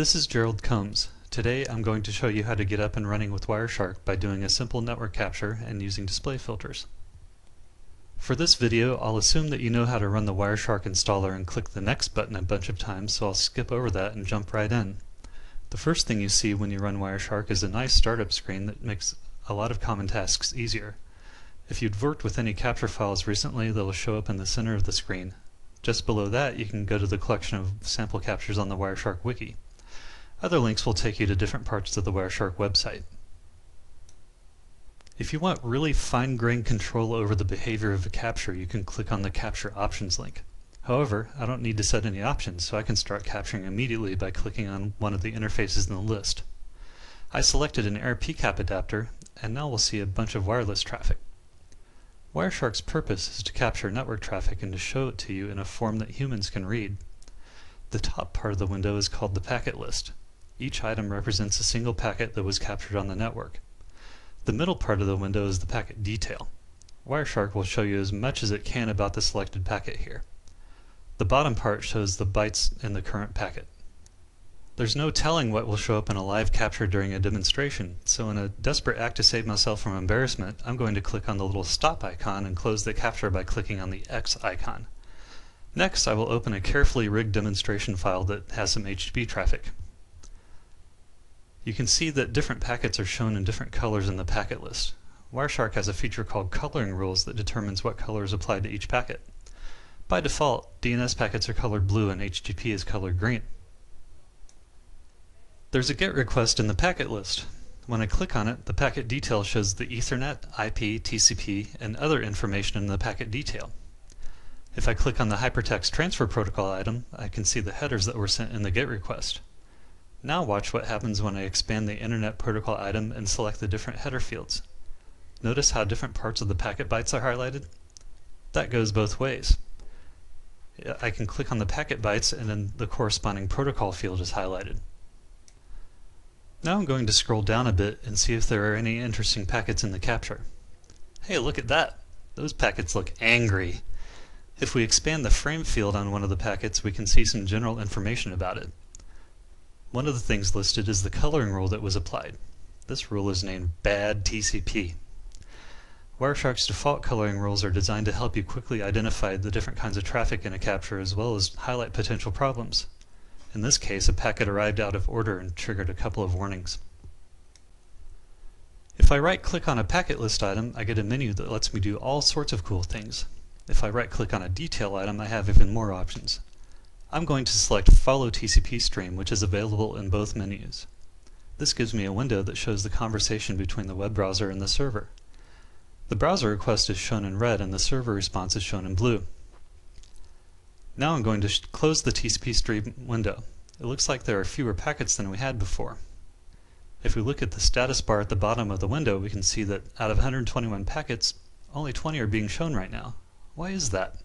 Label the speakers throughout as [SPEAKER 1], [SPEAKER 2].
[SPEAKER 1] This is Gerald Combs. Today I'm going to show you how to get up and running with Wireshark by doing a simple network capture and using display filters. For this video, I'll assume that you know how to run the Wireshark installer and click the next button a bunch of times, so I'll skip over that and jump right in. The first thing you see when you run Wireshark is a nice startup screen that makes a lot of common tasks easier. If you've worked with any capture files recently, they'll show up in the center of the screen. Just below that, you can go to the collection of sample captures on the Wireshark wiki. Other links will take you to different parts of the Wireshark website. If you want really fine-grained control over the behavior of a capture, you can click on the Capture Options link. However, I don't need to set any options, so I can start capturing immediately by clicking on one of the interfaces in the list. I selected an Air PCAP adapter, and now we'll see a bunch of wireless traffic. Wireshark's purpose is to capture network traffic and to show it to you in a form that humans can read. The top part of the window is called the packet list. Each item represents a single packet that was captured on the network. The middle part of the window is the packet detail. Wireshark will show you as much as it can about the selected packet here. The bottom part shows the bytes in the current packet. There's no telling what will show up in a live capture during a demonstration, so in a desperate act to save myself from embarrassment, I'm going to click on the little stop icon and close the capture by clicking on the X icon. Next, I will open a carefully rigged demonstration file that has some HTTP traffic. You can see that different packets are shown in different colors in the packet list. Wireshark has a feature called coloring rules that determines what color is applied to each packet. By default, DNS packets are colored blue and HTTP is colored green. There's a GET request in the packet list. When I click on it, the packet detail shows the Ethernet, IP, TCP, and other information in the packet detail. If I click on the Hypertext Transfer Protocol item, I can see the headers that were sent in the GET request. Now watch what happens when I expand the Internet Protocol item and select the different header fields. Notice how different parts of the packet bytes are highlighted? That goes both ways. I can click on the packet bytes and then the corresponding protocol field is highlighted. Now I'm going to scroll down a bit and see if there are any interesting packets in the capture. Hey, look at that! Those packets look angry. If we expand the frame field on one of the packets, we can see some general information about it. One of the things listed is the coloring rule that was applied. This rule is named Bad TCP. Wireshark's default coloring rules are designed to help you quickly identify the different kinds of traffic in a capture as well as highlight potential problems. In this case, a packet arrived out of order and triggered a couple of warnings. If I right-click on a packet list item, I get a menu that lets me do all sorts of cool things. If I right-click on a detail item, I have even more options. I'm going to select Follow TCP Stream, which is available in both menus. This gives me a window that shows the conversation between the web browser and the server. The browser request is shown in red and the server response is shown in blue. Now I'm going to close the TCP Stream window. It looks like there are fewer packets than we had before. If we look at the status bar at the bottom of the window, we can see that out of 121 packets, only 20 are being shown right now. Why is that?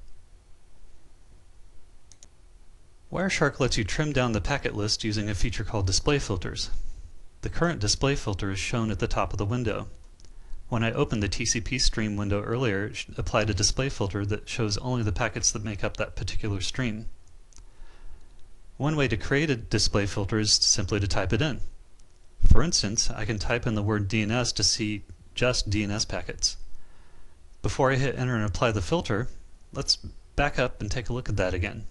[SPEAKER 1] Wireshark lets you trim down the packet list using a feature called display filters. The current display filter is shown at the top of the window. When I opened the TCP stream window earlier, it applied a display filter that shows only the packets that make up that particular stream. One way to create a display filter is simply to type it in. For instance, I can type in the word DNS to see just DNS packets. Before I hit enter and apply the filter, let's back up and take a look at that again.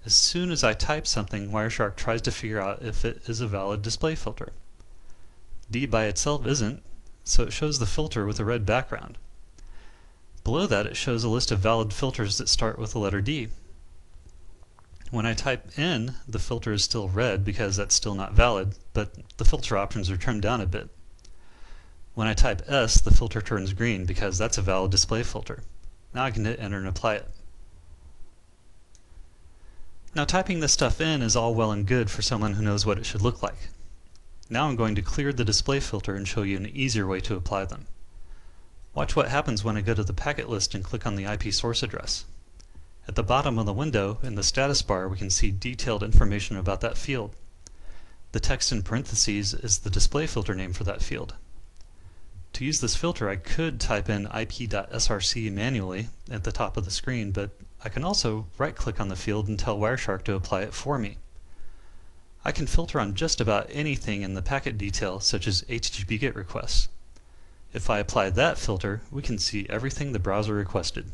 [SPEAKER 1] As soon as I type something, Wireshark tries to figure out if it is a valid display filter. D by itself isn't, so it shows the filter with a red background. Below that, it shows a list of valid filters that start with the letter D. When I type N, the filter is still red because that's still not valid, but the filter options are trimmed down a bit. When I type S, the filter turns green because that's a valid display filter. Now I can hit enter and apply it. Now typing this stuff in is all well and good for someone who knows what it should look like. Now I'm going to clear the display filter and show you an easier way to apply them. Watch what happens when I go to the packet list and click on the IP source address. At the bottom of the window, in the status bar, we can see detailed information about that field. The text in parentheses is the display filter name for that field. To use this filter, I could type in ip.src manually at the top of the screen, but I can also right-click on the field and tell Wireshark to apply it for me. I can filter on just about anything in the packet detail, such as HTTP GET requests. If I apply that filter, we can see everything the browser requested.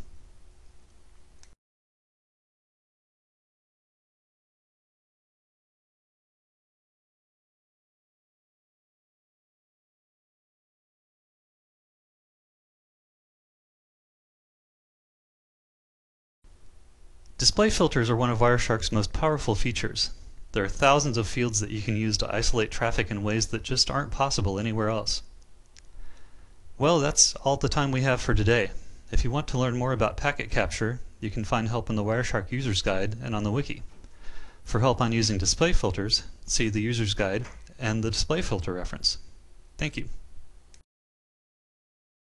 [SPEAKER 1] Display filters are one of Wireshark's most powerful features. There are thousands of fields that you can use to isolate traffic in ways that just aren't possible anywhere else. Well, that's all the time we have for today. If you want to learn more about packet capture, you can find help in the Wireshark User's Guide and on the wiki. For help on using display filters, see the User's Guide and the display filter reference. Thank you.